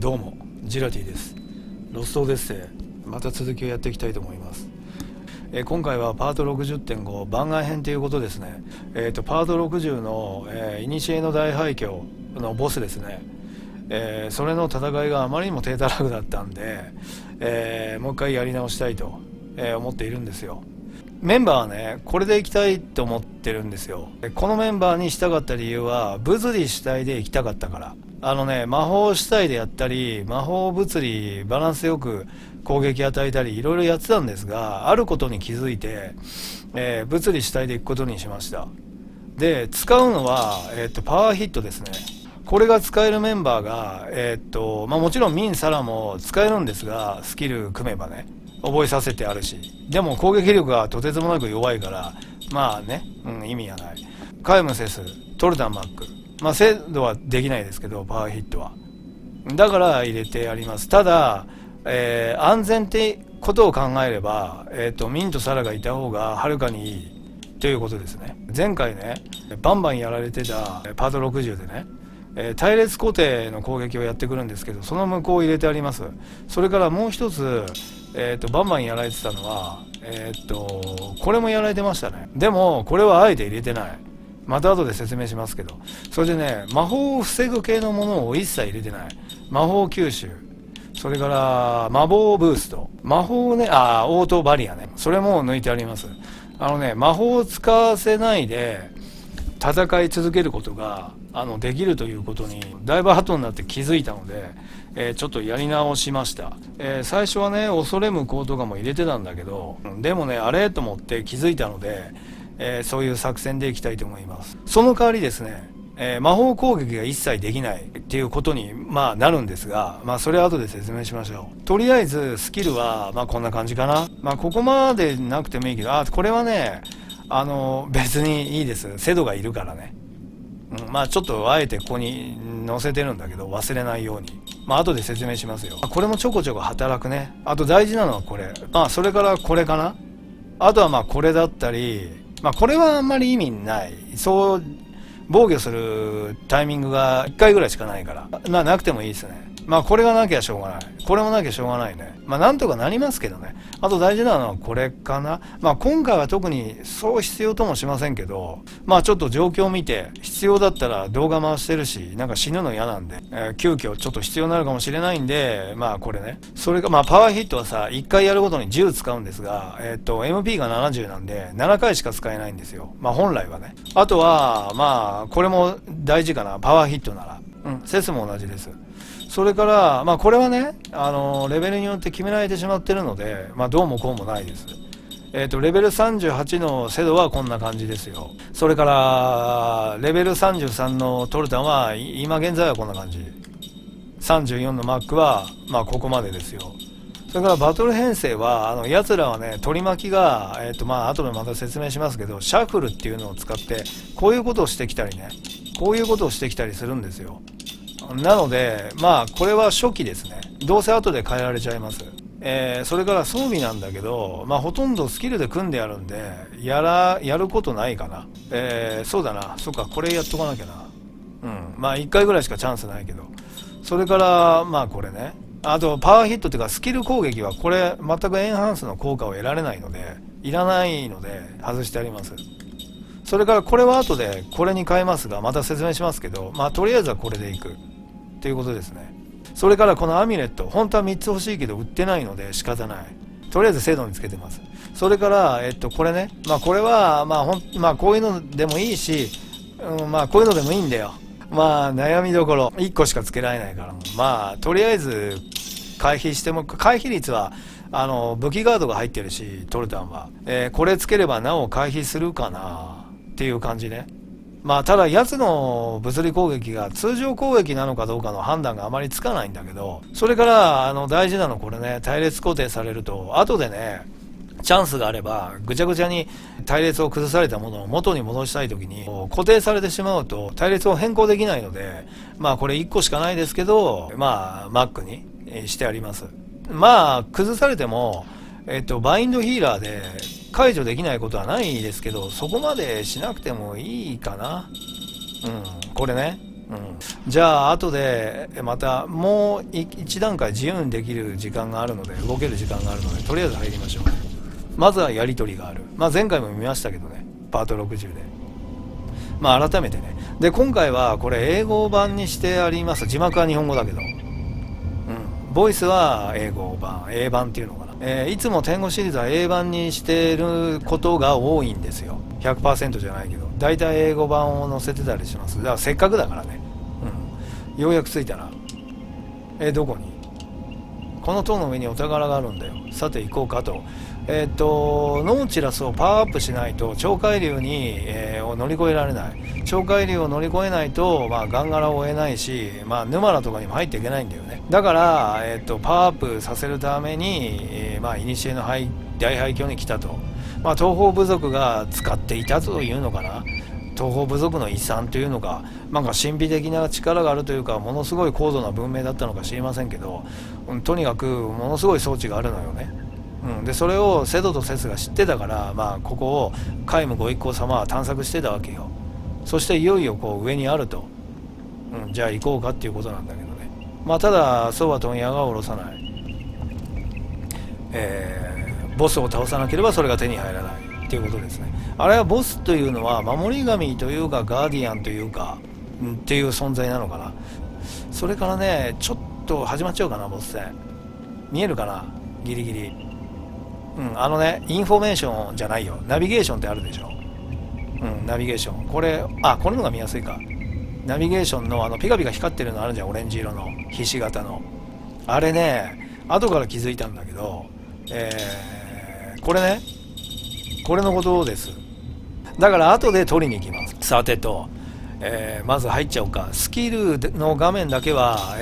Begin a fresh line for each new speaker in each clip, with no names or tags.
どうもジラティです。ロストオデッセイ、また続きをやっていきたいと思います。今回はパート 60.5 番外編ということですね。パート60の、古の大廃墟のボスですね。それの戦いがあまりにも低たらくだったんで、もう一回やり直したいと、思っているんですよ。メンバーはね、これでいきたいと思ってるんですよ。このメンバーにしたかった理由は、物理主体で行きたかったから。魔法主体でやったり、魔法物理バランスよく攻撃与えたりいろいろやってたんですが、あることに気づいて、物理主体で行くことにしました。で、使うのは、パワーヒットですね。これが使えるメンバーが、もちろんミン・サラも使えるんですが、スキル組めばね、覚えさせてあるし、でも攻撃力がとてつもなく弱いから、意味がない。カイムセス、トルタンマック、精度はできないですけど、パワーヒットは。だから入れてやります。ただ、安全ってことを考えれば、ミンとサラがいた方がはるかにいいということですね。前回ね、バンバンやられてたパート60でね、隊列固定の攻撃をやってくるんですけど、その向こうを入れてあります。それからもう一つ、バンバンやられてたのは、これもやられてましたね。でもこれはあえて入れてない。また後で説明しますけど、それでね、魔法を防ぐ系のものを一切入れてない。魔法吸収、それから魔法ブースト、魔法ね、オートバリアね、それも抜いてあります。魔法を使わせないで戦い続けることができるということにだいぶ後になって気づいたので、ちょっとやり直しました。最初はね、恐れ向こうとかも入れてたんだけど、でもね、あれと思って気づいたので、そういう作戦でいきたいと思います。その代わりですね、魔法攻撃が一切できないっていうことに、なるんですが、それは後で説明しましょう。とりあえずスキルは、こんな感じかな。ここまでなくてもいいけど、これはね、別にいいです。セドがいるからね。ちょっとあえてここに載せてるんだけど、忘れないように。後で説明しますよ。これもちょこちょこ働くね。あと大事なのはこれ。それからこれかな。あとはこれだったり、これはあんまり意味ない。そう防御するタイミングが1回ぐらいしかないから、なくてもいいですね。これがなきゃしょうがない。これもなきゃしょうがないね。なんとかなりますけどね。あと大事なのはこれかな。今回は特にそう必要ともしませんけど、ちょっと状況を見て、必要だったら動画回してるし、死ぬの嫌なんで、急遽ちょっと必要になるかもしれないんで、これね。それがパワーヒットはさ、1回やるごとに10使うんですが、MP が70なんで、7回しか使えないんですよ。本来はね。あとは、これも大事かな。パワーヒットなら。セスも同じです。それから、これはね、レベルによって決められてしまってるので、どうもこうもないです。レベル38のセドはこんな感じですよ。それから、レベル33のトルタンは、今現在はこんな感じ。34のマックは、ここまでですよ。それからバトル編成は、奴らはね、取り巻きが、後でまた説明しますけど、シャッフルっていうのを使って、こういうことをしてきたりね、こういうことをしてきたりするんですよ。なので、これは初期ですね。どうせ後で変えられちゃいます。それから装備なんだけど、ほとんどスキルで組んでやるんで、やることないかな。そうだな。そっか、これやっとかなきゃな。1回ぐらいしかチャンスないけど。それから、これね。あと、パワーヒットっていうか、スキル攻撃はこれ、全くエンハンスの効果を得られないので、いらないので、外してあります。それからこれは後でこれに変えますが、また説明しますけど、とりあえずはこれでいくということですね。それからこのアミュレット、本当は3つ欲しいけど売ってないので仕方ない。とりあえず精度につけてます。それから、これね、これは、こういうのでもいいし、こういうのでもいいんだよ。悩みどころ、1個しかつけられないから、とりあえず回避しても、回避率は、武器ガードが入ってるし、トルタンは。これつければなお回避するかなっていう感じね。ただ奴の物理攻撃が通常攻撃なのかどうかの判断があまりつかないんだけど、それから大事なのこれね、隊列固定されると後でね、チャンスがあればぐちゃぐちゃに隊列を崩されたものを元に戻したい時に固定されてしまうと隊列を変更できないので、これ1個しかないですけど、マックにしてあります。崩されてもバインドヒーラーで解除できないことはないですけど、そこまでしなくてもいいかな。これね。じゃあ後でまたもう一段階自由にできる時間があるので、動ける時間があるので、とりあえず入りましょう。まずはやり取りがある。前回も見ましたけどね、パート60で。改めてね。で、今回はこれ英語版にしてあります。字幕は日本語だけど、ボイスは英語版、英版っていうのかな。いつも天狗シリーズは英版にしてることが多いんですよ。100% じゃないけど、だいたい英語版を載せてたりします。だからせっかくだからね。ようやく着いたな。どこに？この塔の上にお宝があるんだよ。さて行こうかと。ノーチラスをパワーアップしないと超海流に、を乗り越えられない。超海流を乗り越えないと、ガンガラを追えないし、沼ラとかにも入っていけないんだよね。だから、パワーアップさせるために、古の大廃墟に来たと。東方部族が使っていたというのかな。東方部族の遺産というのか、神秘的な力があるというか、ものすごい高度な文明だったのか知りませんけど、とにかくものすごい装置があるのよね。でそれをセドとセスが知ってたから、ここをカイムご一行様は探索してたわけよ。そしていよいよ上にあると、じゃあ行こうかっていうことなんだけどね。ただそうは問屋が下ろさない、ボスを倒さなければそれが手に入らないっていうことですね。あれはボスというのは守り神というかガーディアンというか、っていう存在なのかな。それからね、ちょっと始まっちゃうかな、ボス戦見えるかな、ギリギリ。インフォメーションじゃないよ、ナビゲーションってあるでしょ。ナビゲーション、これのが見やすいか。ナビゲーションのピカピカ光ってるのあるじゃん、オレンジ色のひし形のあれね、後から気づいたんだけど、これね、これのことです。だから後で取りに行きます。さてと、まず入っちゃおうか。スキルの画面だけは、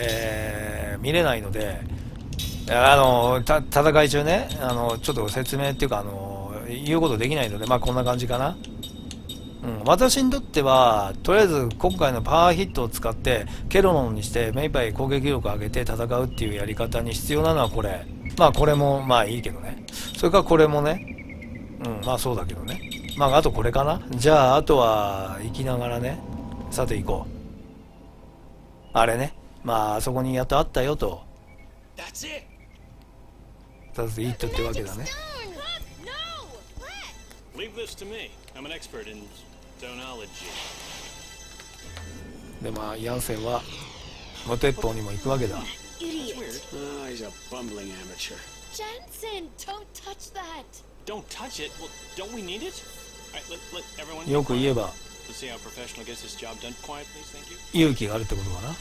見れないので、戦い中ね、ちょっと説明っていうか、言うことできないので、こんな感じかな。私にとってはとりあえず今回のパワーヒットを使ってケロロンにして目いっぱい攻撃力を上げて戦うっていうやり方に必要なのはこれ。これもいいけどね。それからこれもね、そうだけどね。あとこれかな。じゃああとは行きながらね、さて行こう。あれね、あそこにやっとあったよと。さていいとってわけだね。でヤンセンは無鉄砲にも行くわけだ。よく言えば勇気があるってことかな。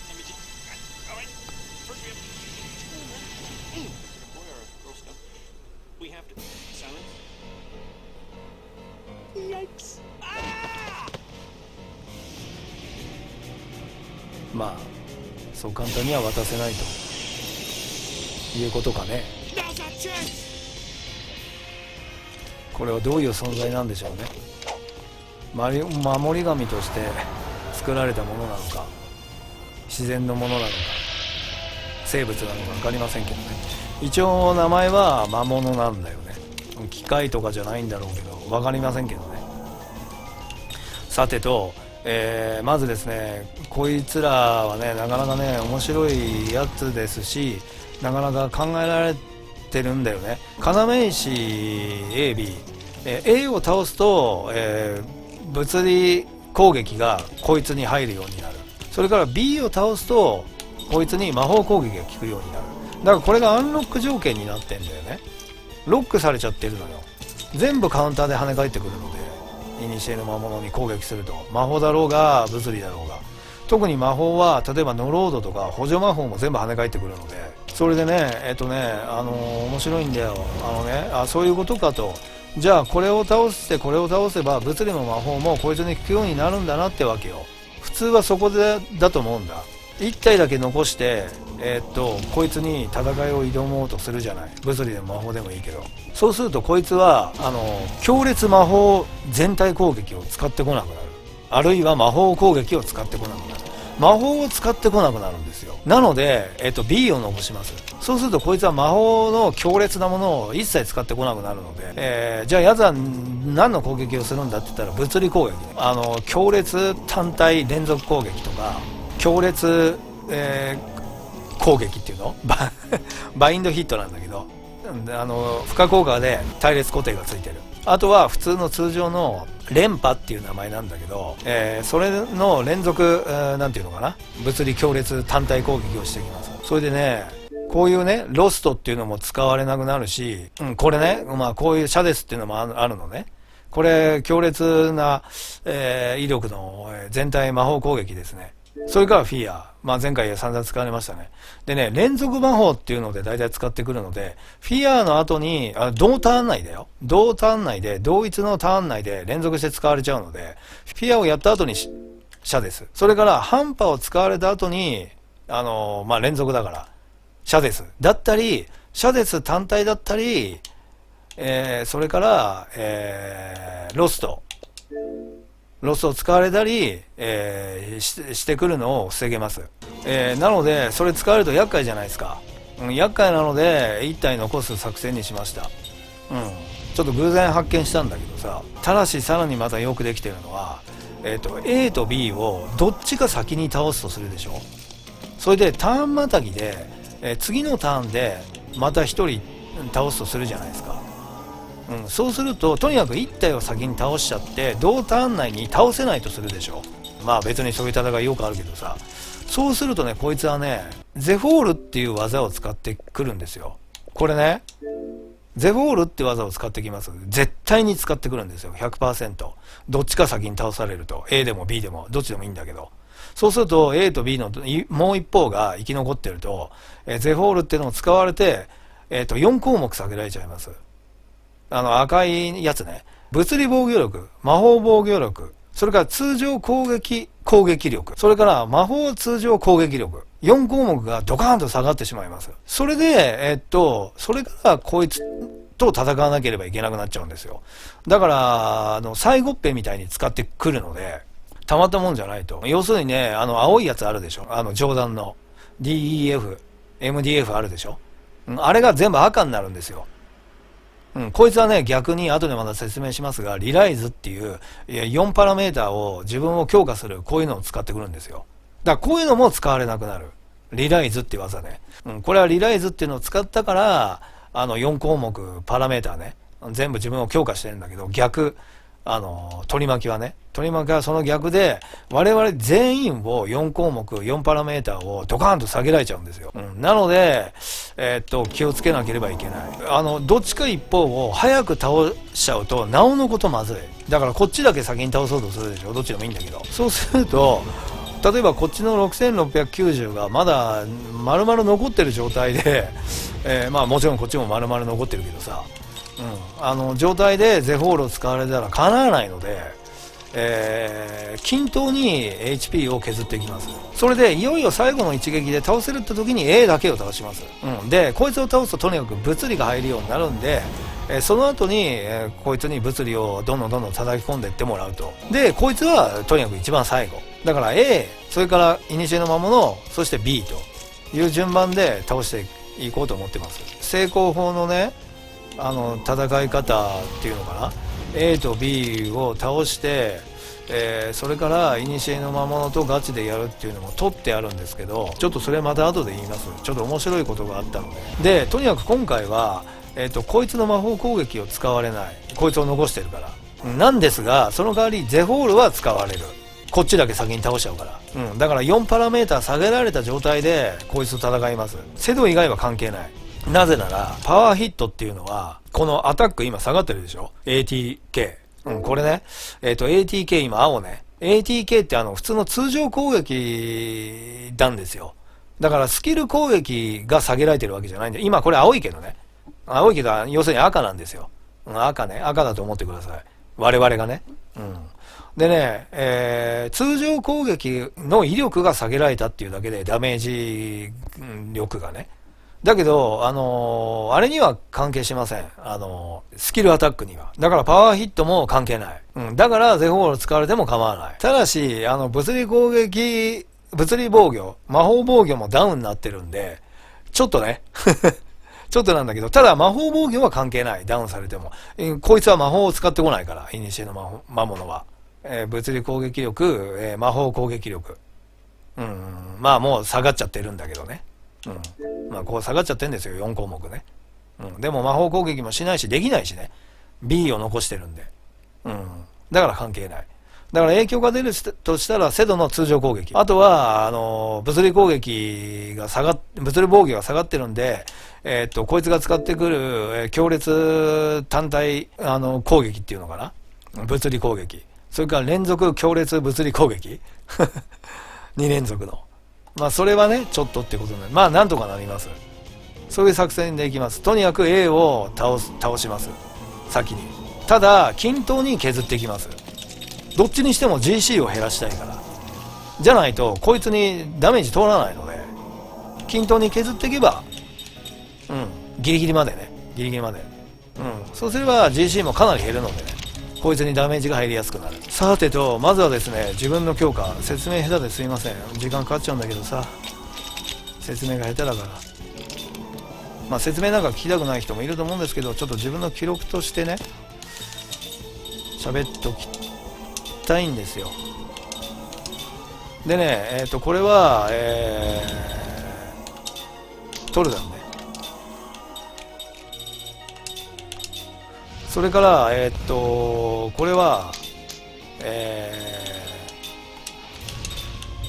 そう簡単には渡せないということかね。これはどういう存在なんでしょうね。守り神として作られたものなのか、自然のものなのか、生物なのか分かりませんけどね。一応名前は魔物なんだよね。機械とかじゃないんだろうけど分かりませんけどね。さてと、まずですね、こいつらはね、なかなかね面白いやつですし、なかなか考えられてるんだよね。要石 A、B、A を倒すと、物理攻撃がこいつに入るようになる。それから B を倒すとこいつに魔法攻撃が効くようになる。だからこれがアンロック条件になってんだよね。ロックされちゃってるのよ。全部カウンターで跳ね返ってくるので、古の魔物に攻撃すると、魔法だろうが物理だろうが。特に魔法は例えばノロードとか補助魔法も全部跳ね返ってくるので、それでね面白いんだよ。そういうことかと。じゃあこれを倒してこれを倒せば物理も魔法もこいつに効くようになるんだなってわけよ。普通はそこでだと思うんだ。1体だけ残してこいつに戦いを挑もうとするじゃない。物理でも魔法でもいいけど、そうするとこいつは強烈魔法全体攻撃を使ってこなくなる。あるいは魔法攻撃を使ってこなくなる。魔法を使ってこなくなるんですよ。なので、B を残します。そうするとこいつは魔法の強烈なものを一切使ってこなくなるので、じゃあやつは何の攻撃をするんだって言ったら物理攻撃、強烈単体連続攻撃とか強烈、攻撃っていうのバインドヒットなんだけど、負荷効果で隊列固定がついてる。あとは普通の通常の連覇っていう名前なんだけど、それの連続、なんていうのかな、物理強烈単体攻撃をしてきます。それでね、こういうねロストっていうのも使われなくなるし、これね、こういうシャデスっていうのもあるのね。これ強烈な、威力の全体魔法攻撃ですね。それからフィア、前回散々使われましたね。でね、連続魔法っていうので大体使ってくるので、フィアの後に同ターン内だよ、同ターン内で、同一のターン内で連続して使われちゃうので、フィアをやった後にシャデス、それからハンパを使われた後に連続だからシャデスだったり、シャデス単体だったり、それから、ロストを使われたり、してくるのを防げます。なのでそれ使われると厄介じゃないですか。厄介なので1体残す作戦にしました。ちょっと偶然発見したんだけどさ、ただしさらにまたよくできてるのは、A と B をどっちか先に倒すとするでしょ。それでターンまたぎで、次のターンでまた1人倒すとするじゃないですか。そうするととにかく1体を先に倒しちゃって同ターン内に倒せないとするでしょ。別にそういう戦いよくあるけどさ、そうするとね、こいつはねゼフォールっていう技を使ってくるんですよ。これね、ゼフォールって技を使ってきます。絶対に使ってくるんですよ。 100%。 どっちか先に倒されると A でも B でもどっちでもいいんだけど、そうすると A と B のもう一方が生き残ってると、ゼフォールっていうのを使われて、4項目下げられちゃいます。赤いやつね。物理防御力、魔法防御力、それから通常攻撃力、それから魔法通常攻撃力、4項目がドカーンと下がってしまいます。それでそれからこいつと戦わなければいけなくなっちゃうんですよ。だから最後っぺみたいに使ってくるのでたまったもんじゃないと。要するにね、青いやつあるでしょ、上段の DEF MDF あるでしょ、あれが全部赤になるんですよ。こいつはね、逆に後でまた説明しますが、リライズっていう4パラメーターを自分を強化する、こういうのを使ってくるんですよ。だからこういうのも使われなくなる。リライズっていう技ね。これはリライズっていうのを使ったから、4項目パラメーターね、全部自分を強化してるんだけど、逆、取り巻きはね、取り巻きはその逆で、我々全員を4項目、4パラメーターをドカーンと下げられちゃうんですよ。なので、気をつけなければいけない。どっちか一方を早く倒しちゃうと、なおのことまずい。だからこっちだけ先に倒そうとするでしょ。どっちでもいいんだけど。そうすると、例えばこっちの6690がまだ丸々残ってる状態で、もちろんこっちも丸々残ってるけどさ、状態でゼフォールを使われたらかなわないので、均等に HP を削っていきます。それでいよいよ最後の一撃で倒せるって時に A だけを倒します。でこいつを倒すととにかく物理が入るようになるんで、その後に、こいつに物理をどんどん叩き込んでいってもらうと。でこいつはとにかく一番最後だから A、 それから古の魔物、そして B という順番で倒していこうと思ってます。成功法のね、戦い方っていうのかな、 A と B を倒して、それから古の魔物とガチでやるっていうのも取ってあるんですけど、ちょっとそれまた後で言います。ちょっと面白いことがあったので。とにかく今回は、こいつの魔法攻撃を使われない、こいつを残してるからなんですが、その代わりゼフォールは使われる。こっちだけ先に倒しちゃうから、だから4パラメーター下げられた状態でこいつと戦います。セド以外は関係ない。なぜならパワーヒットっていうのは、このアタック今下がってるでしょ、 ATK、これね、ATK 今青ね、 ATK って普通の通常攻撃なんですよ。だからスキル攻撃が下げられてるわけじゃないんで、今これ青いけどね、青いけど要するに赤なんですよ。赤ね、赤だと思ってください、我々がね。でね、通常攻撃の威力が下げられたっていうだけで、ダメージ力がね。だけど、あれには関係しません。スキルアタックには。だからパワーヒットも関係ない。だからゼフォール使われても構わない。ただし、物理攻撃、物理防御、魔法防御もダウンになってるんで、ちょっとね、ちょっとなんだけど、ただ魔法防御は関係ない。ダウンされても。こいつは魔法を使ってこないから、古の魔物は。物理攻撃力、魔法攻撃力。うん、まあもう下がっちゃってるんだけどね。うん。まあこう下がっちゃってるんですよ、4項目ね。うん。でも魔法攻撃もしないし、できないしね。B を残してるんで。うん。だから関係ない。だから影響が出るとしたら、セドの通常攻撃。あとは、物理攻撃が物理防御が下がってるんで、こいつが使ってくる、強烈単体、攻撃っていうのかな。物理攻撃。それから連続強烈物理攻撃2連続の。まあ、それはね、ちょっとってことで、まあ、なんとかなります。そういう作戦でいきます。とにかく A を倒します。先に。ただ、均等に削っていきます。どっちにしても GC を減らしたいから。じゃないと、こいつにダメージ通らないので、均等に削っていけば、うん、ギリギリまでね。ギリギリまで。うん。そうすれば GC もかなり減るのでね。こいつにダメージが入りやすくなる。さてと、まずはですね、自分の強化、説明下手ですいません。時間かかっちゃうんだけどさ、説明が下手だから。まあ説明なんか聞きたくない人もいると思うんですけど、ちょっと自分の記録としてね、喋っときたいんですよ。でね、これは、トルダンね。それから、これは、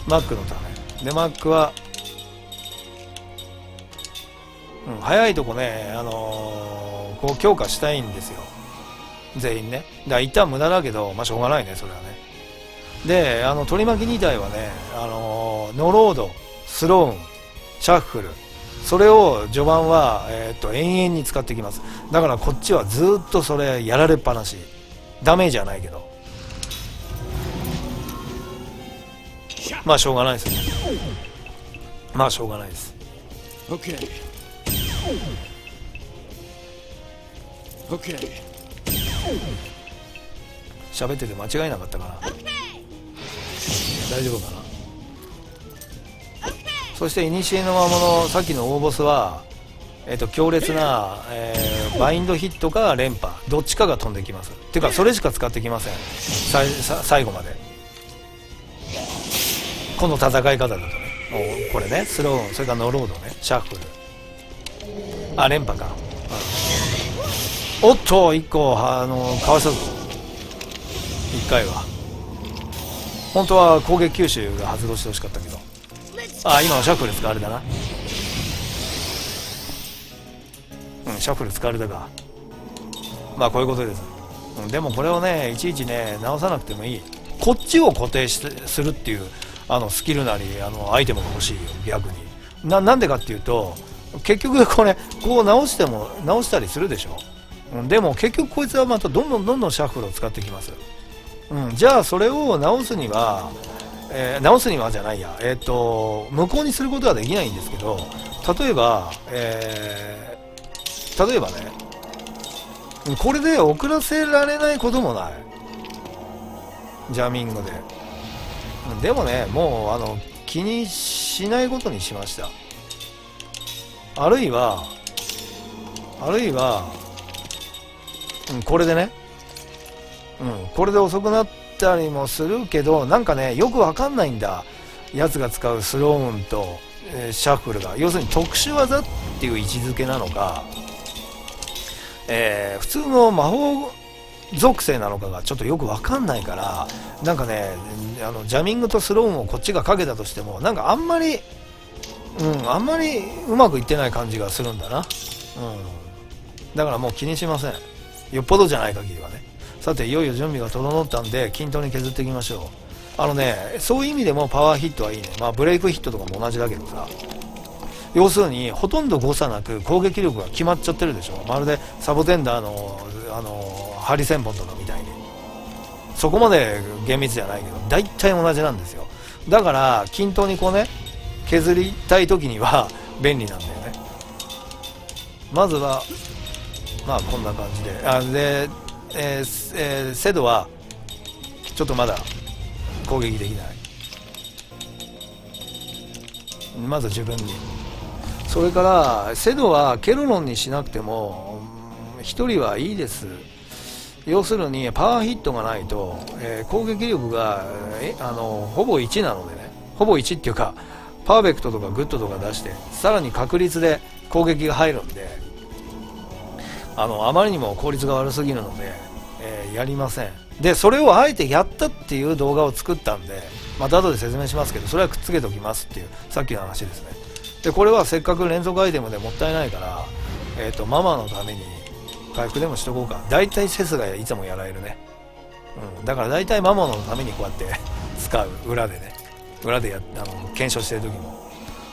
マックのため。で、マックは、うん、早いとこね、こう強化したいんですよ。全員ね。だから一旦無駄だけど、まあしょうがないね、それはね。で、取り巻き2体はね、ノロード、スローン、シャッフル、それを序盤は、延々に使ってきます。だからこっちはずっとそれやられっぱなし。ダメージはないけど。まあしょうがないですね。まあしょうがないです。
Okay. Okay.
喋ってて間違いなかったかな。大丈夫かな。そして古の魔物、さっきの大ボスは、強烈な、バインドヒットか連覇どっちかが飛んできます。っていうかそれしか使ってきません。最後までこの戦い方だとね。これね、スローン、それからノロードね、シャッフル、あ、連覇か、うん、おっと1個かわしたぞ。1回は本当は攻撃吸収が発動してほしかったけど、あ、今のシャッフル使われたな。うん、シャッフル使われたか。まあこういうことです。うん、でもこれをね、いちいちね直さなくてもいい。こっちを固定するっていうスキルなりアイテムが欲しいよ、逆に。なんでかっていうと、結局これこう直したりするでしょ。うん、でも結局こいつはまたどんどんシャッフルを使ってきます。うん、じゃあそれを直すには、じゃないや、無効にすることはできないんですけど、例えばね、これで遅らせられないこともない。ジャミングで。でもね、もう気にしないことにしました。あるいは、これでね、これで遅くなったりもするけど、なんかね、よくわかんないんだ。やつが使うスローンと、シャッフルが。要するに特殊技っていう位置づけなのか、普通の魔法属性なのかがちょっとよくわかんないから、なんかね、ジャミングとスローンをこっちがかけたとしても、なんかあんまりうまくいってない感じがするんだな。だからもう気にしません。よっぽどじゃない限りはね。さて、いよいよ準備が整ったんで、均等に削っていきましょう。そういう意味でもパワーヒットはいいね。まあブレイクヒットとかも同じだけどさ。要するに、ほとんど誤差なく攻撃力が決まっちゃってるでしょ。まるでサボテンダーの、ハリセンボンとかみたいに。そこまで厳密じゃないけど、大体同じなんですよ。だから、均等にこうね、削りたい時には便利なんだよね。まずは、まあこんな感じで。セドは、ちょっとまだ攻撃できない。まず自分に。それからセドはケロロンにしなくても1人はいいです。要するにパワーヒットがないと、攻撃力が、ほぼ1なのでね、ほぼ1っていうかパーフェクトとかグッドとか出してさらに確率で攻撃が入るんで、あまりにも効率が悪すぎるので、やりません。でそれをあえてやったっていう動画を作ったんで、また後で説明しますけど、それはくっつけておきますっていうさっきの話ですね。でこれはせっかく連続アイテムでもったいないから、ママのために回復でもしとこうか。だいたいセスがいつもやられるね、だからだいたいママのためにこうやって使う、裏で検証してる時も。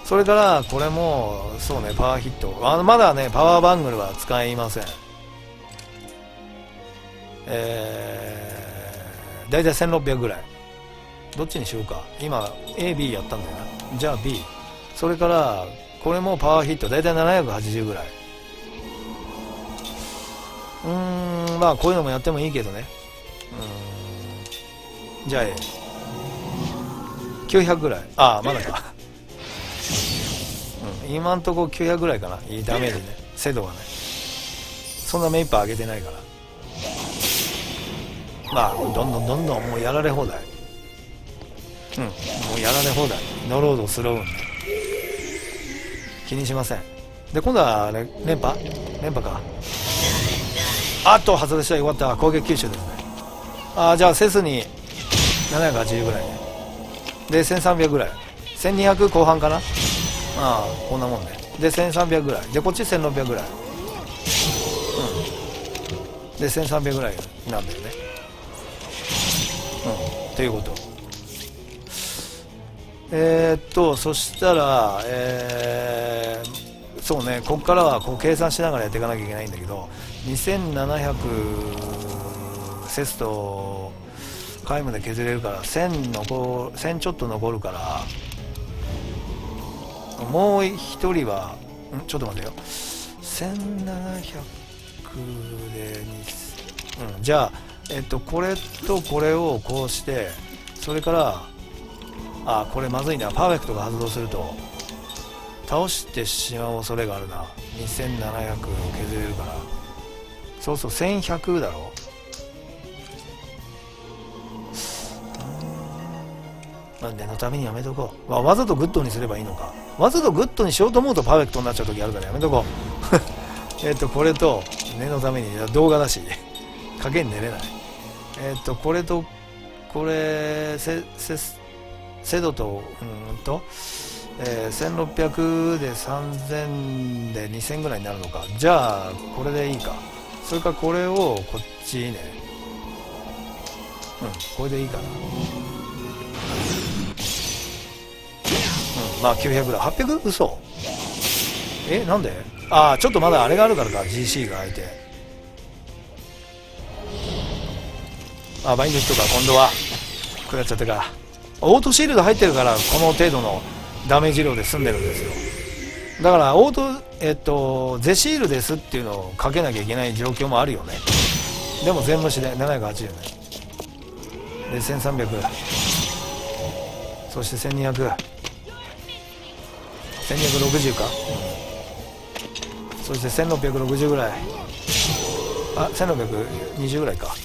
それからこれもそうね、パワーヒット、まだねパワーバングルは使いません。だいたい1600ぐらい、どっちにしようか。今 AB やったんだよな、じゃあ B。 それからこれもパワーヒットだいたい780ぐらい。まあこういうのもやってもいいけどね。じゃあ A900 ぐらい、まだか今んとこ900ぐらいかな。いいダメージね、精度がね、そんな目いっぱい上げてないから、まあどんどんもうやられ放題、もうやられ放題、ノロードスローン気にしません。で今度は連覇か。外した。よかった、攻撃吸収ですね。じゃあセスに780ぐらいね。で1300ぐらい、1200後半かな。こんなもんね。で1300ぐらいで、こっち1600ぐらい、で1300ぐらいなんだよね。ということ。そしたらそうね、ここからはこう計算しながらやっていかなきゃいけないんだけど、2700セスト皆無で削れるから1000ちょっと残るから、もう一人はちょっと待てよ、1700でじゃあこれとこれをこうして、それからこれまずいな、パーフェクトが発動すると倒してしまう恐れがあるな。2700削れるから、そうそう1100だろ。念のためにやめとこう。わざとグッドにすればいいのか。わざとグッドにしようと思うとパーフェクトになっちゃう時あるからやめとこうこれと念のために動画だし加減寝れない。これとこれセドと1600で3000で2000ぐらいになるのか。じゃあこれでいいか。それからこれをこっちね、これでいいかな。まあ900だ。800？ 嘘。なんで？ちょっとまだあれがあるからか。 GC が空いて、バインドヒットか。今度は食らっちゃったか。オートシールド入ってるからこの程度のダメージ量で済んでるんですよ。だからオートゼシールですっていうのをかけなきゃいけない状況もあるよね。でも全無視で780ね。で1300、そして1200、1260か、そして1660ぐらい、1620ぐらいか。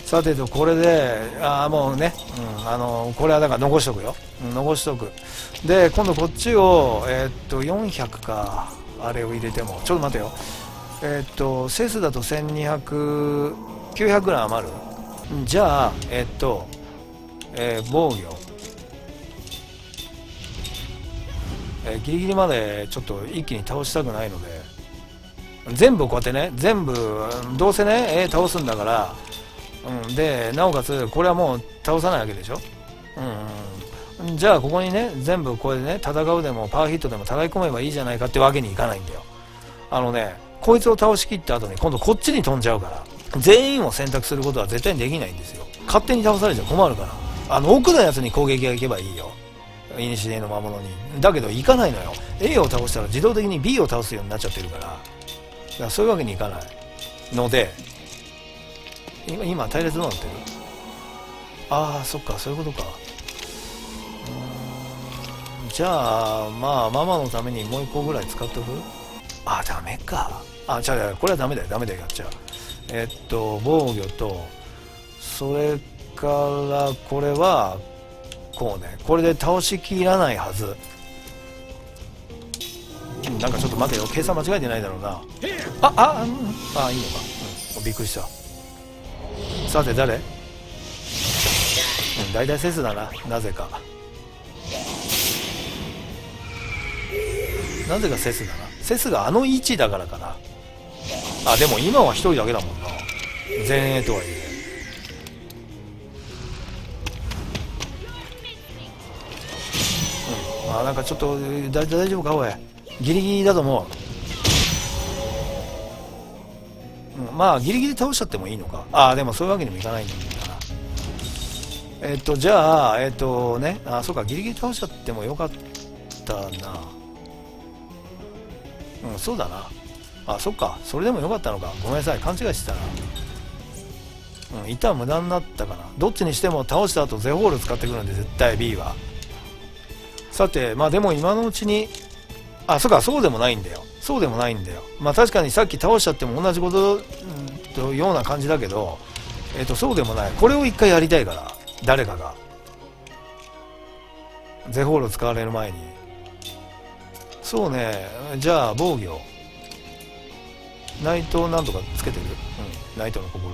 さてとこれでもうね、これはだから残しとくよ、残しとく。で今度こっちを400か、あれを入れてもちょっと待てよ。セスだと1200、900ぐらい余る。じゃあ防御、ギリギリまでちょっと一気に倒したくないので、全部こうやってね、全部どうせね、倒すんだから、でなおかつこれはもう倒さないわけでしょ。じゃあここにね、全部これでね、戦うでもパワーヒットでも叩き込めばいいじゃないかってわけにいかないんだよ。こいつを倒しきった後に今度こっちに飛んじゃうから、全員を選択することは絶対にできないんですよ。勝手に倒されちゃ困るから、奥のやつに攻撃がいけばいいよ、イニシエの魔物に。だけど行かないのよ。 A を倒したら自動的に B を倒すようになっちゃってるから、だからそういうわけにいかないので、今隊列どうなってる？そっか、そういうことか。じゃあママのためにもう一個ぐらい使っとく。ダメか。じゃあこれはダメだよ、やっちゃう。防御と、それからこれは構ねこれで倒しきらないはず。なんかちょっと待てよ、計算間違えてないだろうな。いいのか、びっくりした。さて誰、大体セスだな。なぜかセスだな。セスがあの位置だからかな。あ、でも今は一人だけだもんな、前衛とはいえ。なんかちょっと大丈夫かおい、ギリギリだと思う。まあギリギリ倒しちゃってもいいのか。でもそういうわけにもいかないんだな。じゃあね、そうか、ギリギリ倒しちゃってもよかったな。そうだな。そっか、それでもよかったのか。ごめんなさい、勘違いしてたな。一旦無駄になったかな。どっちにしても倒した後ゼホール使ってくるんで絶対 B は。さて、でも今のうちに、そうか、そうでもないんだよ。確かにさっき倒しちゃっても同じこととような感じだけど、そうでもない。これを一回やりたいから、誰かが。ゼホール使われる前に。そうね、じゃあ防御。ナイトなんとかつけてる？ナイトの心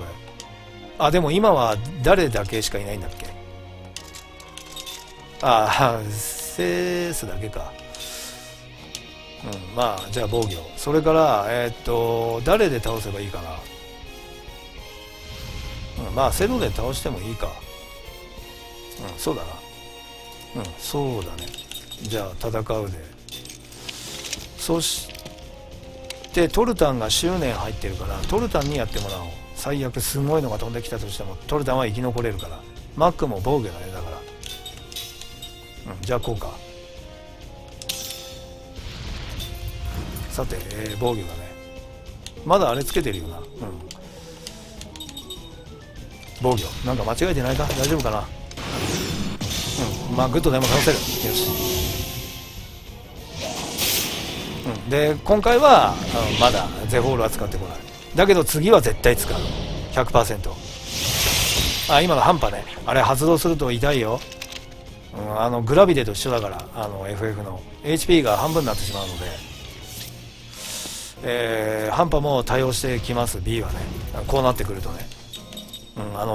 得。でも今は誰だけしかいないんだっけ？セースだけか。じゃあ防御。それから誰で倒せばいいかな。セロで倒してもいいか。そうだな。そうだね。じゃあ戦うで。そしてトルタンが執念入ってるから、トルタンにやってもらおう。最悪すごいのが飛んできたとしてもトルタンは生き残れるから。マックも防御だね、だから。じゃあこうか。さて、防御だね。まだあれつけてるよな。防御なんか間違えてないか、大丈夫かな。グッドでも倒せる。よし。で今回はまだゼホールは使ってこない。だけど次は絶対使う。 100%。今の半端ね。あれ発動すると痛いよ。グラビデと一緒だから、FF の HP が半分になってしまうので、半端も対応してきます。 B はね、こうなってくるとね。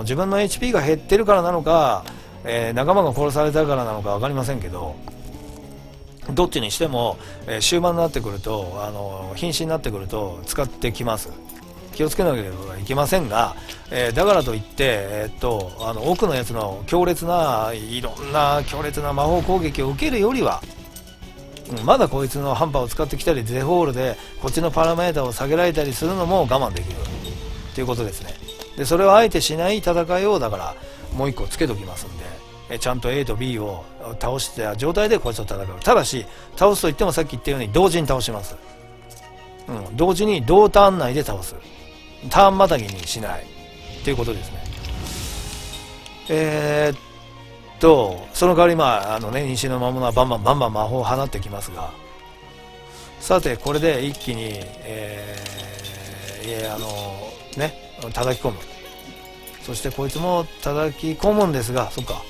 自分の HP が減ってるからなのか、仲間が殺されたからなのか分かりませんけど、どっちにしても、終盤になってくると、瀕死になってくると使ってきます。気をつけなければいけませんが、だからといって、奥のやつのいろんな強烈な魔法攻撃を受けるよりは、まだこいつの半端を使ってきたり、ゼホールでこっちのパラメータを下げられたりするのも我慢できるということですね。でそれをあえてしない戦いをだからもう一個つけときますんで、ちゃんと A と B を倒した状態でこいつと戦う。ただし倒すといってもさっき言ったように同時に倒します。同時に同ターン内で倒す。ターンまたぎにしないということですね。その代わり西の魔物はバンバン魔法を放ってきますが、さてこれで一気に、叩き込む。そしてこいつも叩き込むんですが、そっか、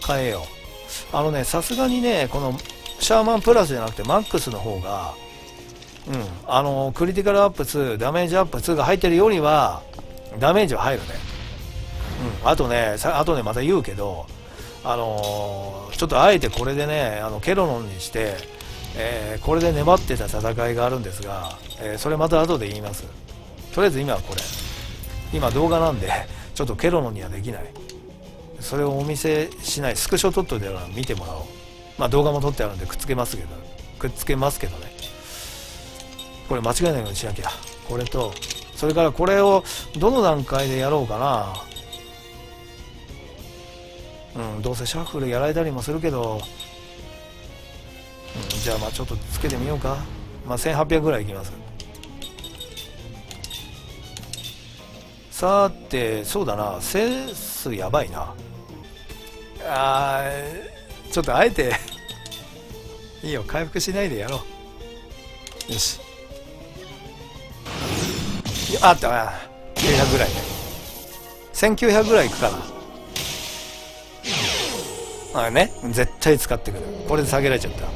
変えよう。さすがにね、このシャーマンプラスじゃなくてマックスの方が、クリティカルアップ2、ダメージアップ2が入ってるよりはダメージは入るね。あとねまた言うけど、ちょっとあえてこれでね、ケロノンにして、これで粘ってた戦いがあるんですが、それまた後で言います。とりあえず今はこれ、今動画なんでちょっとケロノンにはできない。それをお見せしない。スクショ撮っといてから見てもらおう。動画も撮ってあるんでくっつけますけどね。これ間違いないようにしなきゃ。これとそれからこれをどの段階でやろうかな。どうせシャッフルやられたりもするけど、じゃあちょっとつけてみようか。1800ぐらいいきます。さて、そうだな、セースやばいな。ちょっとあえていいよ、回復しないでやろう。よし、あった、900ぐらいね。1900ぐらいいくかな。あね、絶対使ってくる。これで下げられちゃった。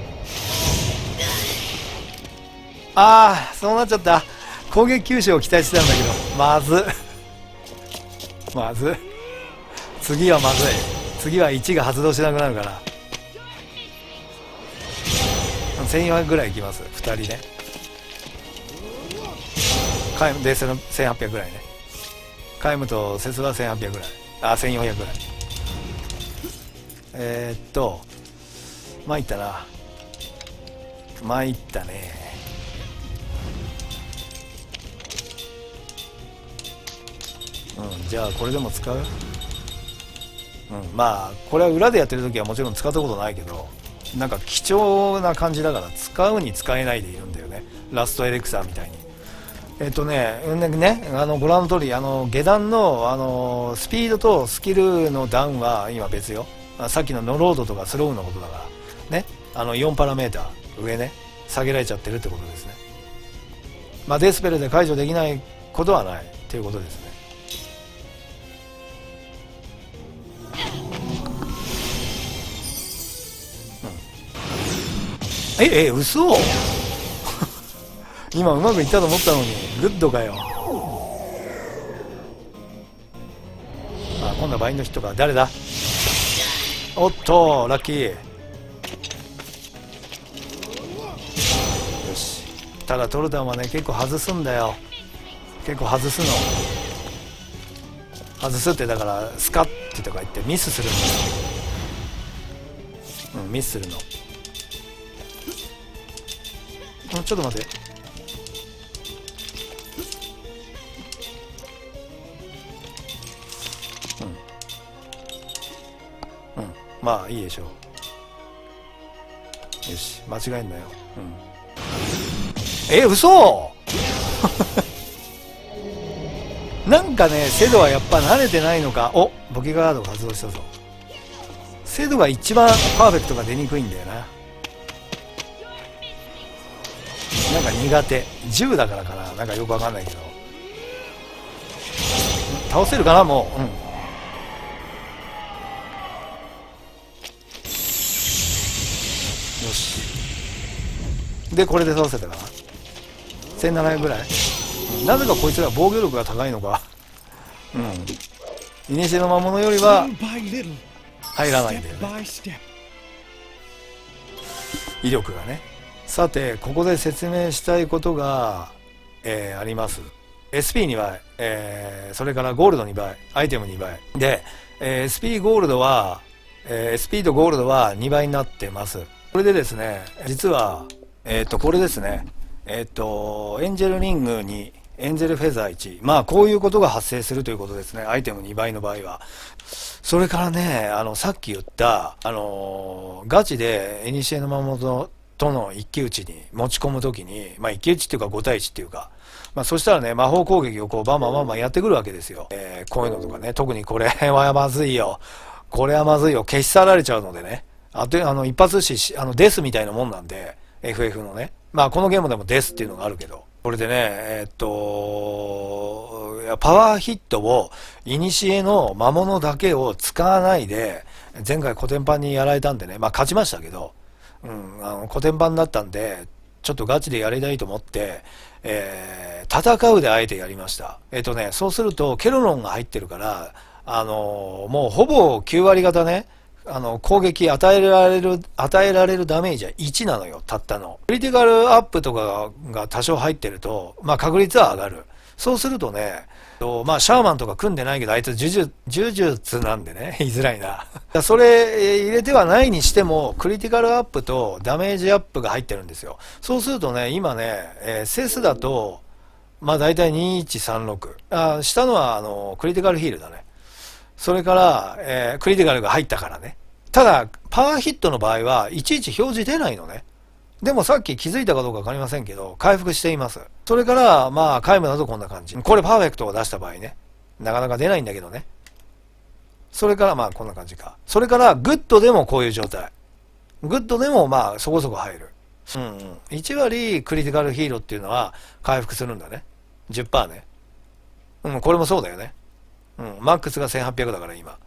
ああ、そうなっちゃった。攻撃吸収を期待してたんだけど、まずまず次はまずい。次は1が発動しなくなるから1400ぐらいいきます。2人ね。カイムで1800ぐらいね。カイムとセスは1800ぐらい。あ、1400ぐらい。参ったな。参ったね。じゃあこれでも使う。まあこれは裏でやってる時はもちろん使ったことないけど、なんか貴重な感じだから使うに使えないでいるんだよね。ラストエレクサーみたいに。ご覧の通り、下段の、スピードとスキルの段は今別よ。さっきのノロードとかスローのことだからね。4パラメーター上ね、下げられちゃってるってことですね。まあデスペルで解除できないことはないっていうことですね。嘘今うまくいったと思ったのにグッドかよ。今度はバインドヒットか。誰だ。おっとラッキー。よし。ただトルタンはね結構外すんだよ。結構外すの。外すってだからスカッてとか言ってミスするんですよ。ミスするの。ちょっと待って。まあいいでしょう。よし、間違えんなよ。嘘なんかね、セドはやっぱ慣れてないのか。ボケガードが発動したぞ。セドが一番パーフェクトが出にくいんだよな。なんか苦手。10だからかな。なんかよくわかんないけど。倒せるかなもう。よし。で、これで倒せたかな。1700ぐらい。なぜかこいつら防御力が高いのか。イニシエの魔物よりは入らないんだよね。威力がね。さてここで説明したいことが、あります。 SP2 倍、それからゴールド2倍、アイテム2倍で、SP ゴールドは、SP とゴールドは2倍になってます。これでですね、実はこれですね、エンジェルリングにエンゼルフェザー1、まあこういうことが発生するということですね。アイテム2倍の場合は。それからね、さっき言ったガチでエニシエの魔物との一騎打ちに持ち込むときに、まあ一騎打ちっていうか5対1っていうか、まあそしたらね、魔法攻撃をこうバンバンバンバンやってくるわけですよ。こういうのとかね、特にこれはまずいよ。これはまずいよ。消し去られちゃうのでね。一発し、デスみたいなもんなんで、FF のね。まあこのゲームでもデスっていうのがあるけど。これでね、パワーヒットを、イニシエの魔物だけを使わないで、前回コテンパンにやられたんでね、まあ勝ちましたけど、コテンパンだったんで、ちょっとガチでやりたいと思って、戦うであえてやりました。そうすると、ケロロンが入ってるから、もうほぼ9割方ね、攻撃与えられるダメージは1なのよ、たったの。クリティカルアップとかが多少入ってると、まあ確率は上がる。そうするとね、まあシャーマンとか組んでないけど、あいつ呪術なんでね、言いづらいな。それ入れてはないにしても、クリティカルアップとダメージアップが入ってるんですよ。そうするとね、今ね、セスだと、まあ大体2136。下のはクリティカルヒールだね。それから、クリティカルが入ったからね。ただ、パワーヒットの場合はいちいち表示出ないのね。でもさっき気づいたかどうかわかりませんけど、回復しています。それから、まあ、皆無だとこんな感じ。これパーフェクトを出した場合ね。なかなか出ないんだけどね。それから、まあ、こんな感じか。それから、グッドでもこういう状態。グッドでも、まあ、そこそこ入る。1割クリティカルヒーローっていうのは回復するんだね。10% ね。これもそうだよね。マックスが1800だから今。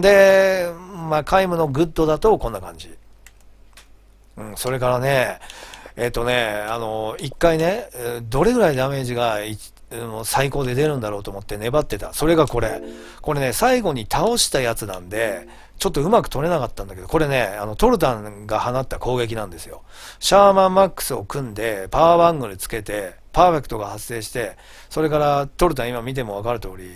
で、まあ、皆無のグッドだとこんな感じ。それからね、一回ね、どれぐらいダメージが最高で出るんだろうと思って粘ってた。それがこれ。これね、最後に倒したやつなんで、ちょっとうまく取れなかったんだけど、これね、トルタンが放った攻撃なんですよ。シャーマンマックスを組んで、パワーバングルつけて、パーフェクトが発生して、それからトルタン今見てもわかる通り、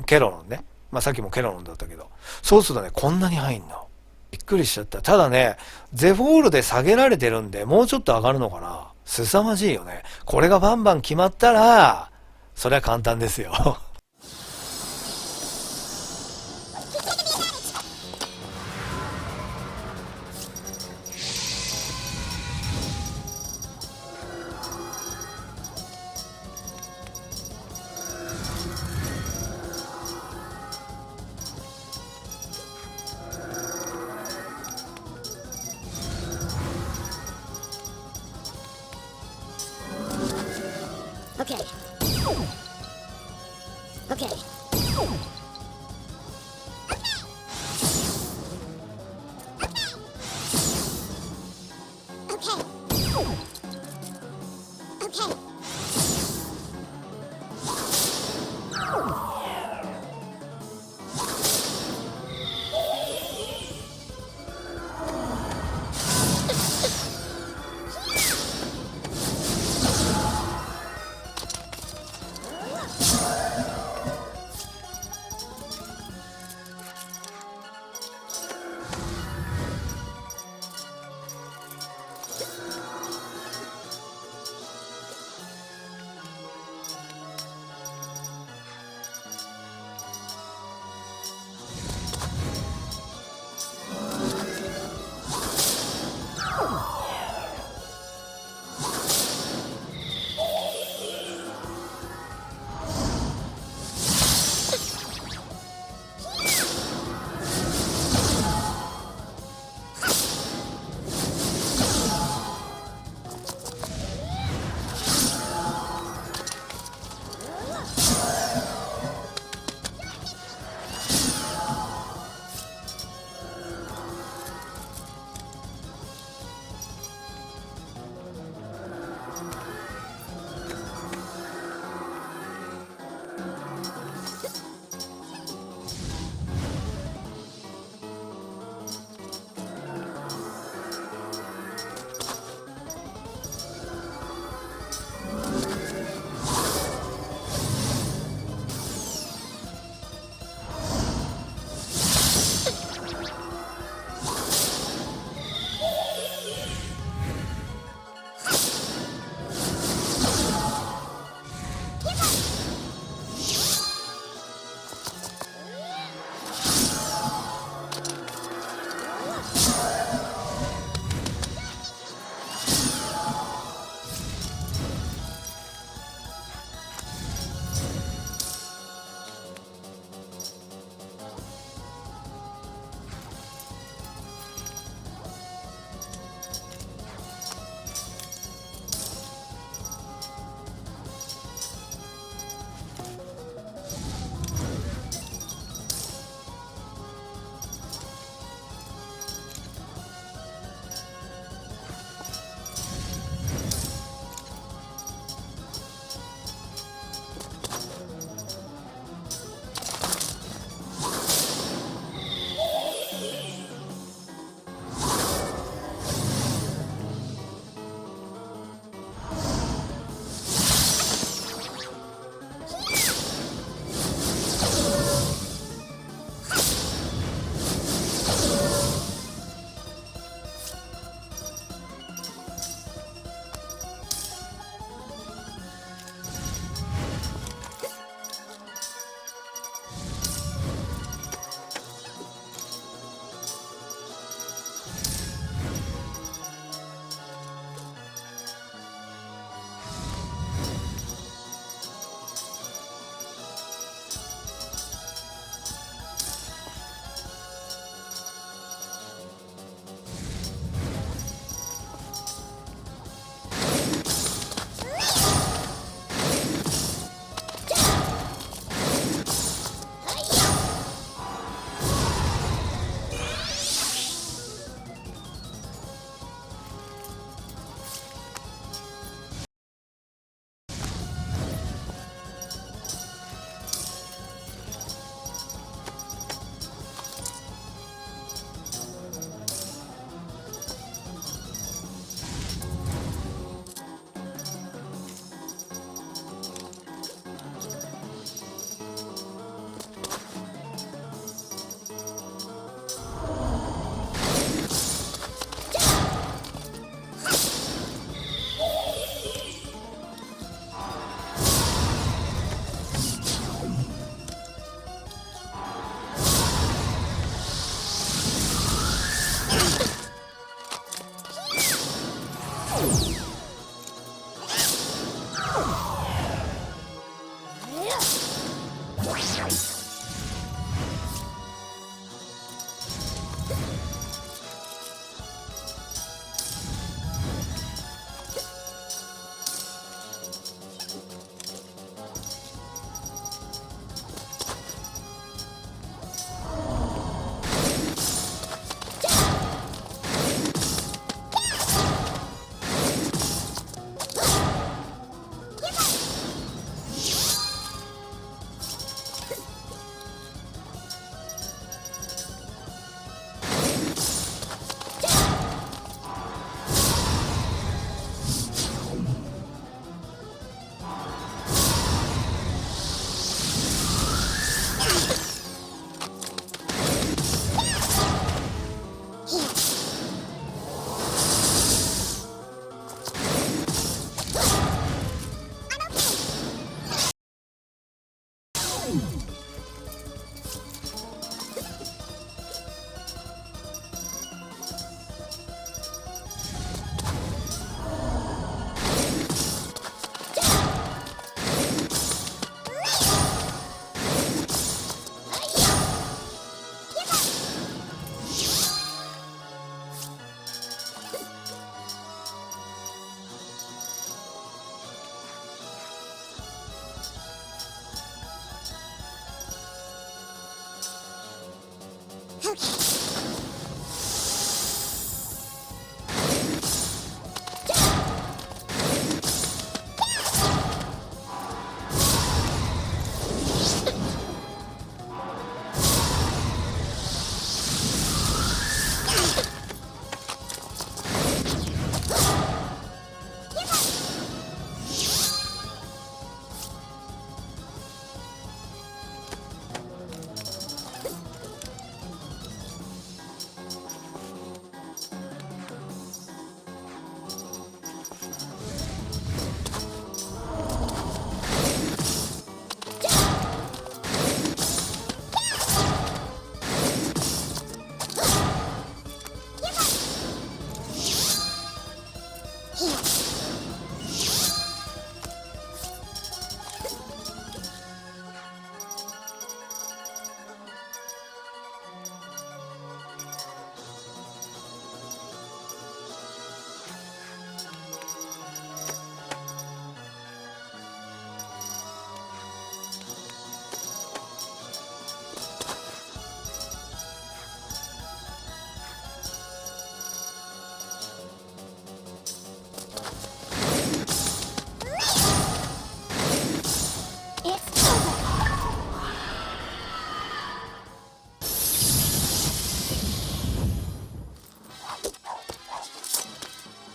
ケロロンね。まあ、さっきもケロロンだったけど、そうするとね、こんなに入んの。びっくりしちゃった。ただね、ゼフォールで下げられてるんで、もうちょっと上がるのかな。凄まじいよね。これがバンバン決まったら、それは簡単ですよ。
Okay. Okay. Okay. Okay.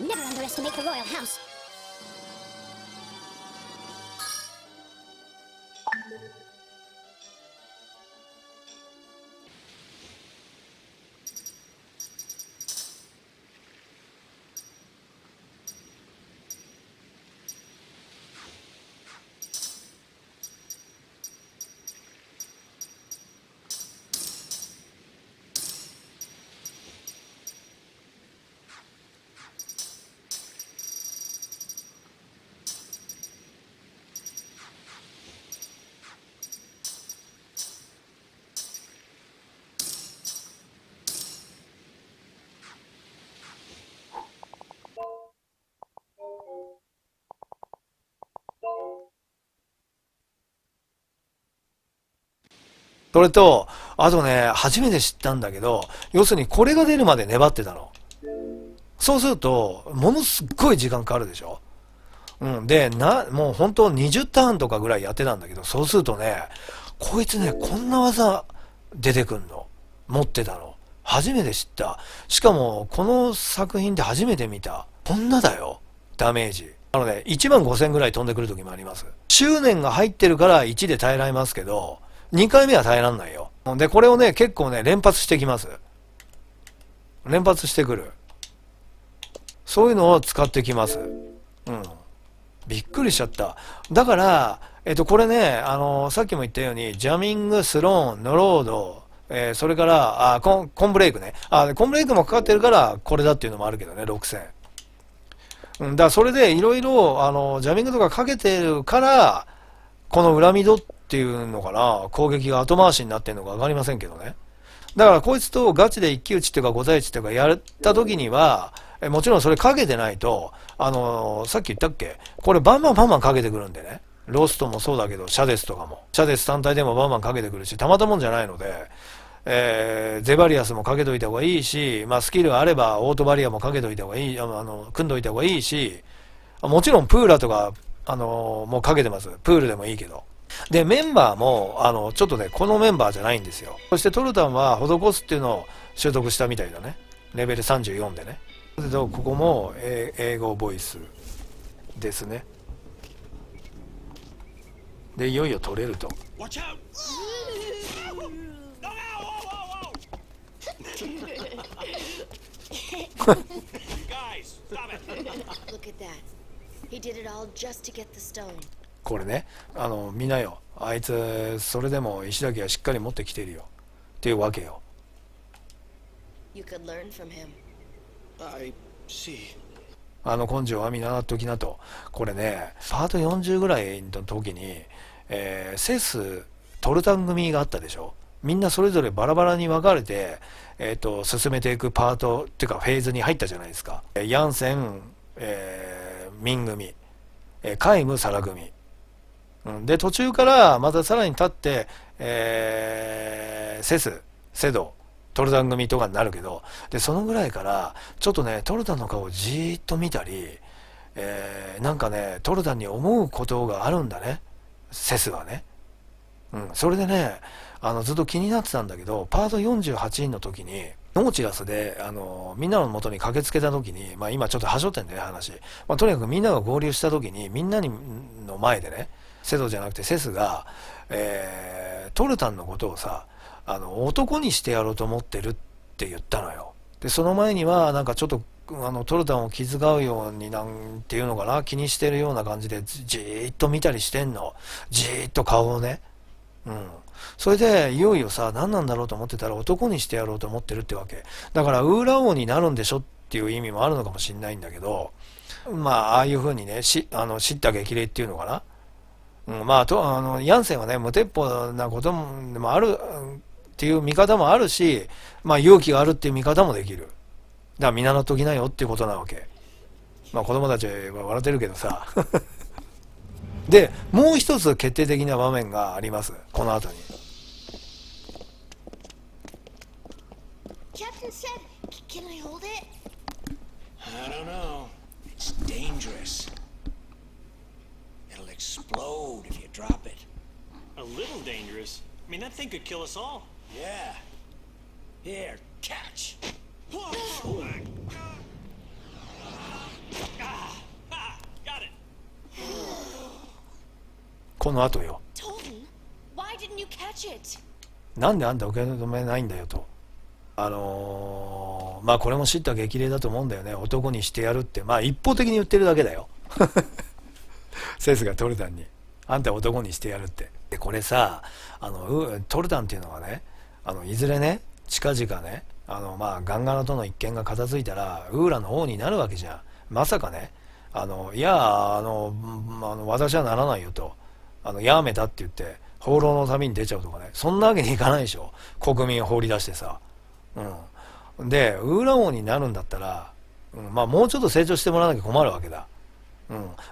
Never underestimate the royal house.
それと、あとね、初めて知ったんだけど、要するにこれが出るまで粘ってたの。そうすると、ものすっごい時間かかるでしょ。で、もう本当20ターンとかぐらいやってたんだけど、そうするとね、こいつね、こんな技出てくんの。持ってたの。初めて知った。しかも、この作品で初めて見た。こんなだよ。ダメージ。1万5000ぐらい飛んでくる時もあります。執念が入ってるから1で耐えられますけど、2回目は耐えらんないよ。で、これをね、結構ね、連発してきます。連発してくる。そういうのを使ってきます。びっくりしちゃった。だから、これね、さっきも言ったように、ジャミング、スローン、ノロード、それから、コンブレイクね。コンブレイクもかかってるから、これだっていうのもあるけどね、6000。だからそれでいろいろ、ジャミングとかかけてるから、この恨み度っていうのかな、攻撃が後回しになってるのかわかりませんけどね。だからこいつとガチで一騎打ちっていうか5対1っていうかやった時には、もちろんそれかけてないと、さっき言ったっけ、これバンバンかけてくるんでね。ローストもそうだけど、シャデスとかも。シャデス単体でもバンバンかけてくるし、たまったもんじゃないので、ゼバリアスもかけといた方がいいし、スキルがあればオートバリアもかけといた方がいい、組んどいた方がいいし、もちろんプーラとか、もうかけてます。プールでもいいけど。で、メンバーも、ちょっとね、このメンバーじゃないんですよ。そしてトルタンは、施すっていうのを習得したみたいだね。レベル34でね。ここも、英語ボイスですね。で、いよいよ取れると。これね、見なよ。あいつ、それでも石だけはしっかり持ってきてるよ。っていうわけよ。根性は見習っときなと。これね、パート40ぐらいの時に、セス、トルタン組があったでしょ。みんなそれぞれバラバラに分かれて、進めていくパートっていうかフェーズに入ったじゃないですか。ヤンセン、ミン組、カイム、サラ組。で、途中からまたさらに立って、セス、セド、トルタン組とかになるけど、で、そのぐらいから、ちょっとね、トルタンの顔をじーっと見たり、なんかね、トルタンに思うことがあるんだね。セスはね。それでね、ずっと気になってたんだけど、パート48の時に、ノーチラスで、みんなの元に駆けつけた時に、今ちょっとはしょってんだよね、話。とにかくみんなが合流した時に、みんなの前でね、セドじゃなくてセスが、トルタンのことをさ、男にしてやろうと思ってるって言ったのよ。で、その前には、なんかちょっと、トルタンを気遣うようになんていうのかな、気にしてるような感じでじーっと見たりしてんの。じーっと顔をね。それで、いよいよさ、何なんだろうと思ってたら男にしてやろうと思ってるってわけ。だから、ウーラ王になるんでしょっていう意味もあるのかもしれないんだけど、ああいう風にね、叱咤激励っていうのかな。ヤンセンはね、無鉄砲なこともあるっていう見方もあるし、勇気があるっていう見方もできる。だから見習っときなよっていうことなわけ。子供たちは笑ってるけどさ。で、もう一つ決定的な場面があります。この後に。
Captain said, can I hold it?
I don't know. It's dangerous. It'll explode if you drop it.
A little dangerous. I mean, that thing could kill us all.
Yeah. Here, catch.
この後よ。
Dalton, why didn't you catch it?
なんであんた受け止めないんだよと。まあこれも叱咤激励だと思うんだよね。男にしてやるって、まあ一方的に言ってるだけだよ。セスがトルタンに、あんた男にしてやるって。でこれさ、トルタンっていうのはね、いずれね、近々ね、まあガンガラとの一件が片付いたらウーラの王になるわけじゃん。まさかね、いや私はならないよと、やめたって言って放浪の旅に出ちゃうとかね、そんなわけにいかないでしょ、国民を放り出してさ。でウーラ王になるんだったら、まあもうちょっと成長してもらわなきゃ困るわけだ。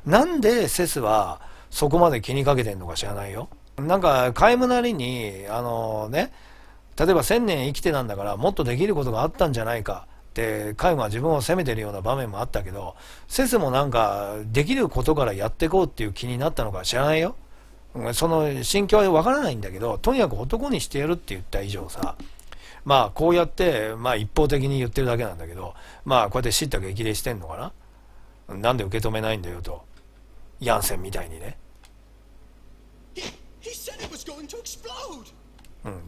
なんでセスはそこまで気にかけてんのか知らないよ。なんか皆無なりにね、例えば1000年生きてなんだからもっとできることがあったんじゃないかって皆無は自分を責めてるような場面もあったけど、セスもなんかできることからやっていこうっていう気になったのか知らないよ。その心境はわからないんだけど、とにかく男にしてやるって言った以上さ、まあこうやってまあ一方的に言ってるだけなんだけど、まあこうやって叱咤激励してんのかな。なんで受け止めないんだよと、ヤンセンみたいにね。
He said it was going to explode.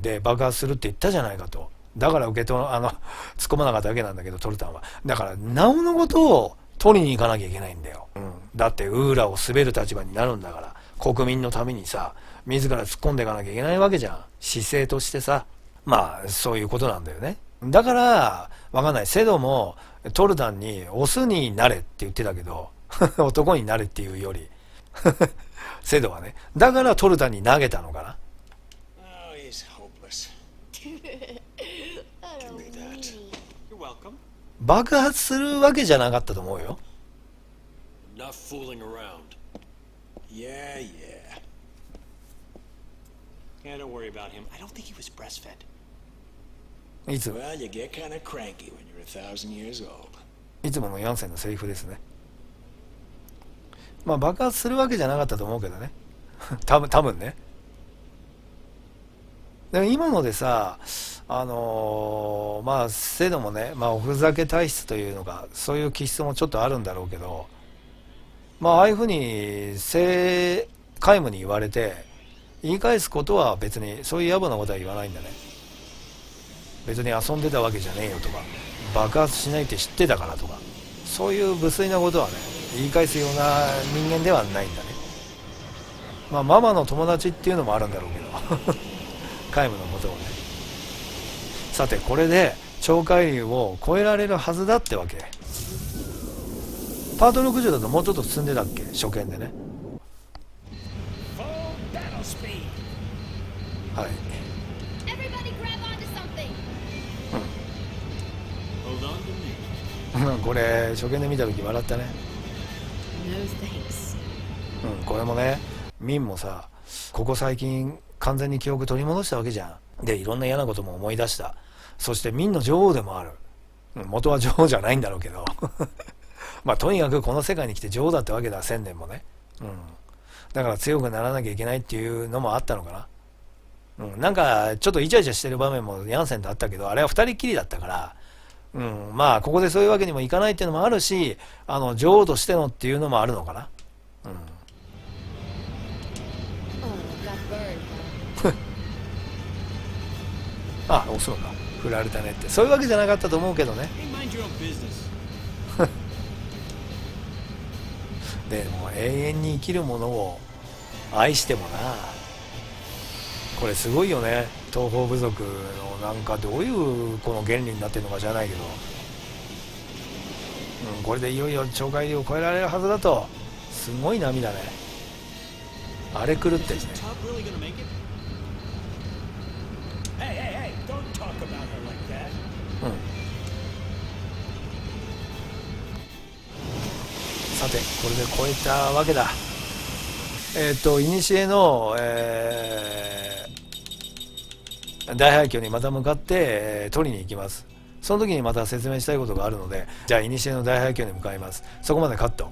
で爆発するって言ったじゃないかと。だから突っ込まなかっただけなんだけど、トルタンはだからなおのことを取りに行かなきゃいけないんだよ。だってウーラを滑る立場になるんだから、国民のためにさ、自ら突っ込んでいかなきゃいけないわけじゃん、姿勢としてさ。まあそういうことなんだよね。だからわかんない、セドもトルタンにオスになれって言ってたけど男になれっていうよりセドはね、だからトルタンに投げたのかな。
Oh, he's hopeless.
Oh,
Give me that.
You're welcome.
爆発するわけじゃなかったと思うよ。
Enough fooling around.
Yeah, yeah.
Yeah, don't worry about him. I don't think he was breastfed.
いつ
Well, you get kind of cranky when you're 1,000 years old.
いつものヤンセンのセリフですね。まあ爆発するわけじゃなかったと思うけどね多分ね。でも今のでさ、まあセドもね、まあおふざけ体質というのか、そういう気質もちょっとあるんだろうけど、まあああいうふうに皆無に言われて言い返すことは別にそういう野暮なことは言わないんだね。別に遊んでたわけじゃねえよとか、爆発しないって知ってたからとか、そういう無粋なことはね言い返すような人間ではないんだね。まあママの友達っていうのもあるんだろうけど皆無のことをね。さてこれで超海流を超えられるはずだってわけ。パート60だともうちょっと進んでたっけ、初見でね。
Full battle speed.
はい。
Everybody grab onto something.
Hold on to me.
これ初見で見た時笑ったね。
No thanks.
これもね、ミンもさ、ここ最近完全に記憶取り戻したわけじゃん。でいろんな嫌なことも思い出した。そしてミンの女王でもある。元は女王じゃないんだろうけどまあとにかくこの世界に来て女王だったわけだ、1000年もね。だから強くならなきゃいけないっていうのもあったのかな。なんかちょっとイチャイチャしてる場面もヤンセンとあったけど、あれは2人きりだったから、まあここでそういうわけにもいかないっていうのもあるし、女王としてのっていうのもあるのかな。
Oh, got burned.
あ、そうだ、振られたねって、そういうわけじゃなかったと思うけどね。
Hey, mind your own business.
でも永遠に生きるものを愛してもな、これすごいよね。東方部族のなんかどういうこの原理になってるのか知らないけど、これでいよいよ超海流を超えられるはずだと、すごい波だね。あれ狂ってるね。
Top really gonna make it?
Hey, hey, hey, don't talk about her like that.
さてこれで超えたわけだ。古の、大廃墟にまた向かって、取りに行きます。その時にまた説明したいことがあるので、じゃあ古の大廃墟に向かいます。そこまでカット。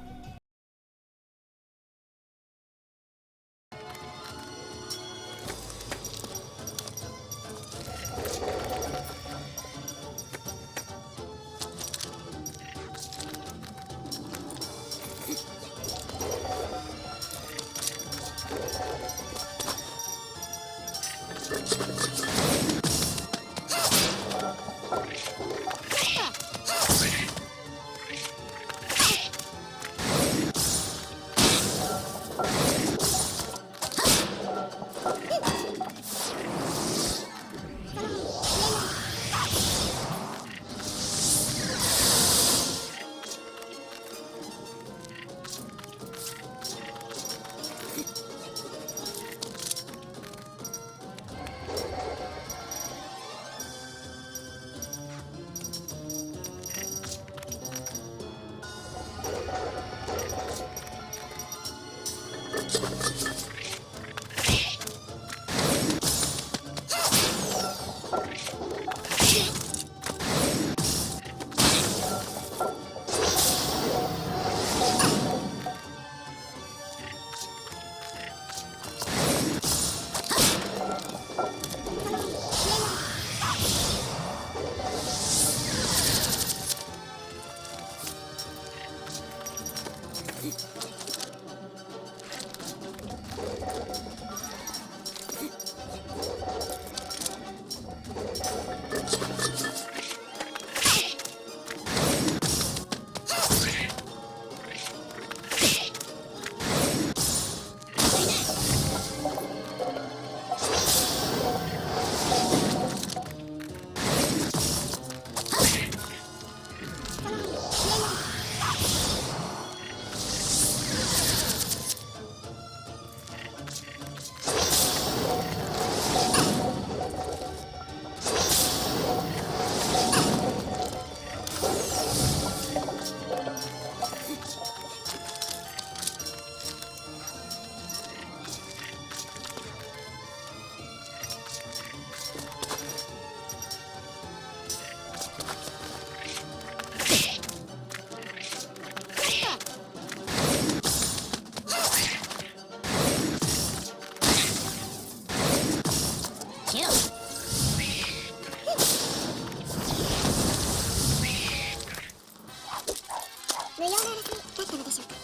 無用な争いだったのでしょうか。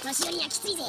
年寄りにはきついぜ。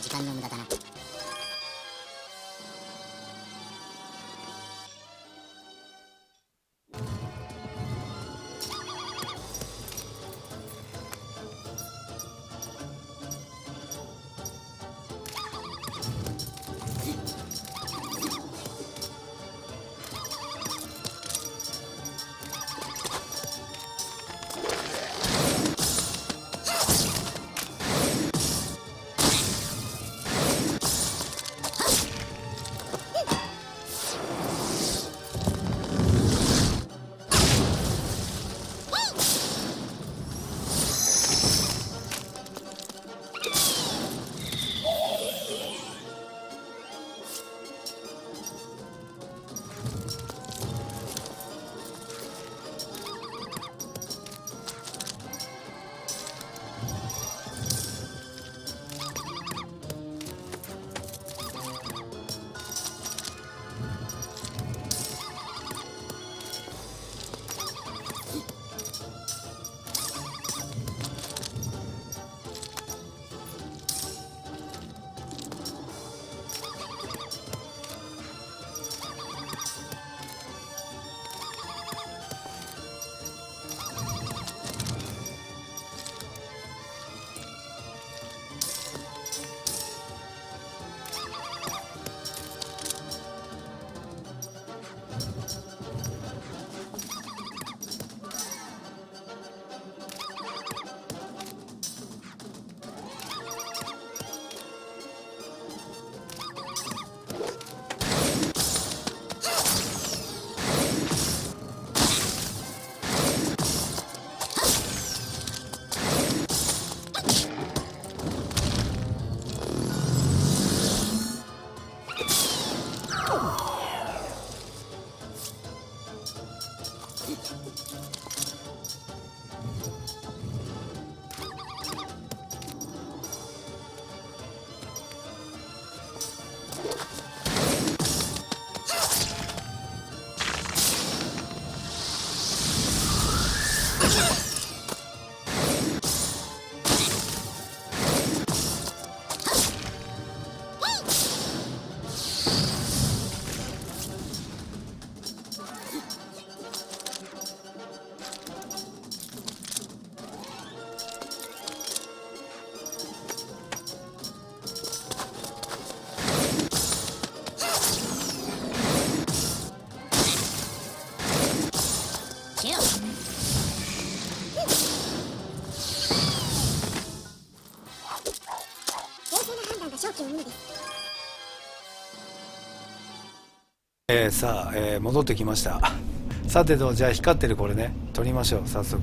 時間の無駄だな。
さあ、戻ってきました。さてと、じゃあ光ってるこれね取りましょう。早速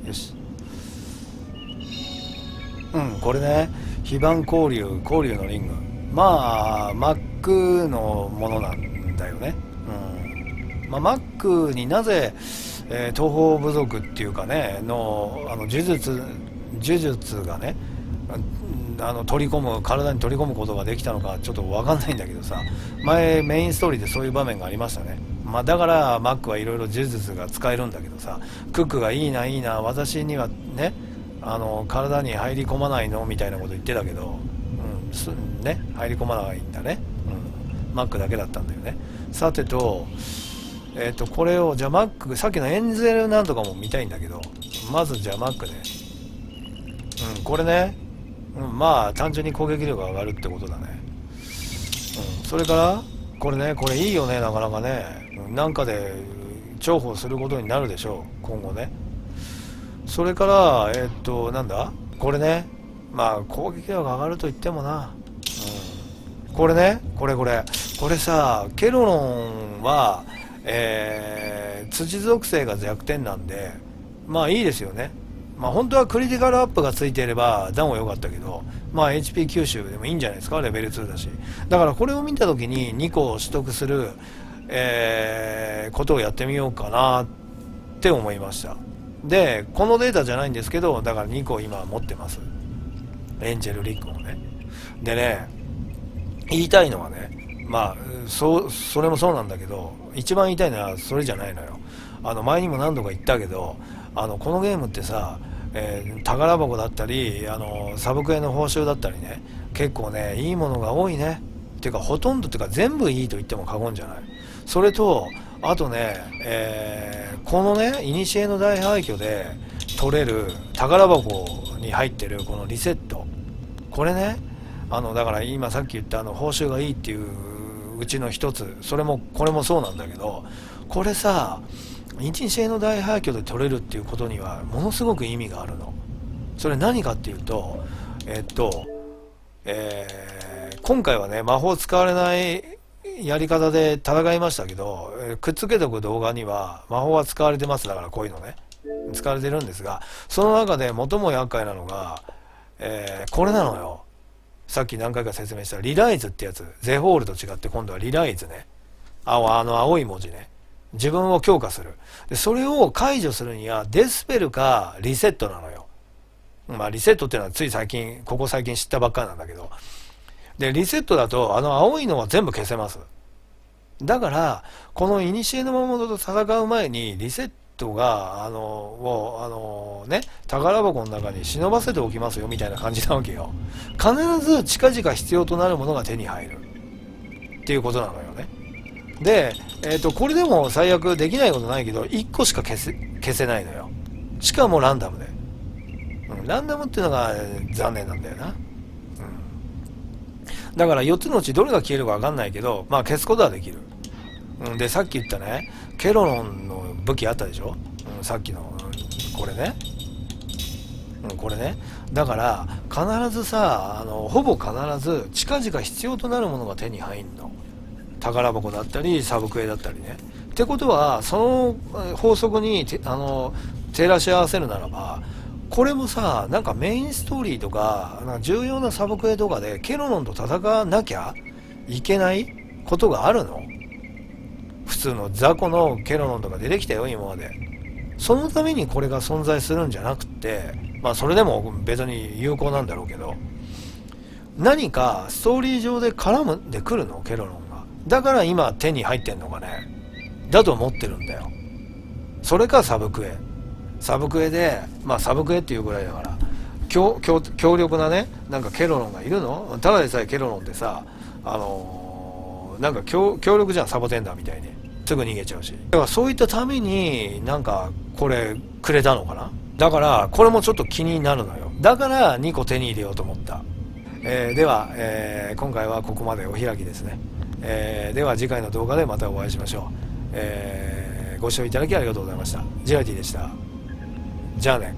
よし。これね、非番交流のリング、まあマックのものなんだよね。マックになぜ、東方部族っていうかねの呪術がね体に取り込むことができたのかちょっと分かんないんだけどさ、前メインストーリーでそういう場面がありましたね。だからマックはいろいろ呪術が使えるんだけどさ、クックがいいな私にはね体に入り込まないのみたいなこと言ってたけど、入り込まないんだね、マックだけだったんだよね。さてとこれをじゃあマック、さっきのエンゼルなんとかも見たいんだけど、まずじゃあマックね、これね、まあ単純に攻撃力が上がるってことだね。それからこれいいよね、なかなかね、なんかで重宝することになるでしょう今後ね。それからなんだこれね、まあ攻撃力が上がると言ってもな、これね、これさ、ケロロンは土属性が弱点なんで、まあいいですよね。本当はクリティカルアップがついていればダウンは良かったけど、HP 吸収でもいいんじゃないですか、レベル2だし。だからこれを見た時に2個を取得する、ことをやってみようかなって思いました。でこのデータじゃないんですけど、だから2個今持ってます、エンジェルリックをね。でね、言いたいのはね、それもそうなんだけど、一番言いたいのはそれじゃないのよ。前にも何度か言ったけど、このゲームってさ、宝箱だったりサブクエの報酬だったりね、結構ねいいものが多いね。っていうかほとんどっていうか全部いいと言っても過言じゃない。それとあとね、このね古の大廃墟で取れる宝箱に入ってるこのリセット、これねだから今さっき言った報酬がいいっていううちの一つ、これもそうなんだけど、これさ古の大廃墟で取れるっていうことにはものすごく意味があるの。それ何かっていうと今回はね魔法使われないやり方で戦いましたけど、くっつけておく動画には魔法は使われてます。だからこういうのね使われてるんですが、その中で最も厄介なのが、これなのよ。さっき何回か説明したリライズってやつ、ゼホールと違って今度はリライズね、青い文字ね、自分を強化する。でそれを解除するにはデスペルかリセットなのよ。リセットっていうのはここ最近知ったばっかりなんだけど、でリセットだと青いのは全部消せます。だからこの古の魔物と戦う前にリセットが宝箱の中に忍ばせておきますよみたいな感じなわけよ。必ず近々必要となるものが手に入るっていうことなのよね。で、これでも最悪できないことないけど1個しか消せないのよ。しかもランダムで、ランダムっていうのが残念なんだよな。だから4つのうちどれが消えるか分かんないけど、消すことはできる。でさっき言ったねケロロンの武器あったでしょ、さっきのこれね、これね、だから必ずさほぼ必ず近々必要となるものが手に入んの。宝箱だったりサブクエだったりね。ってことはその法則に照らし合わせるならば、これもさなんかメインストーリーとか重要なサブクエとかでケロロンと戦わなきゃいけないことがあるの。普通の雑魚のケロロンとか出てきたよ今まで。そのためにこれが存在するんじゃなくて、それでも別に有効なんだろうけど、何かストーリー上で絡んでくるのケロロンが。だから今手に入ってんのかね、だと思ってるんだよ。それかサブクエで、サブクエっていうぐらいだから強力なねなんかケロロンがいるの。ただでさえケロロンってさなんか強力じゃん、サボテンダーみたいにすぐ逃げちゃうし。だからそういったためになんかこれくれたのかな。だからこれもちょっと気になるのよ。だから2個手に入れようと思った。では、今回はここまでお開きですね。では次回の動画でまたお会いしましょう。ご視聴いただきありがとうございました。ジラティでした。じゃあね。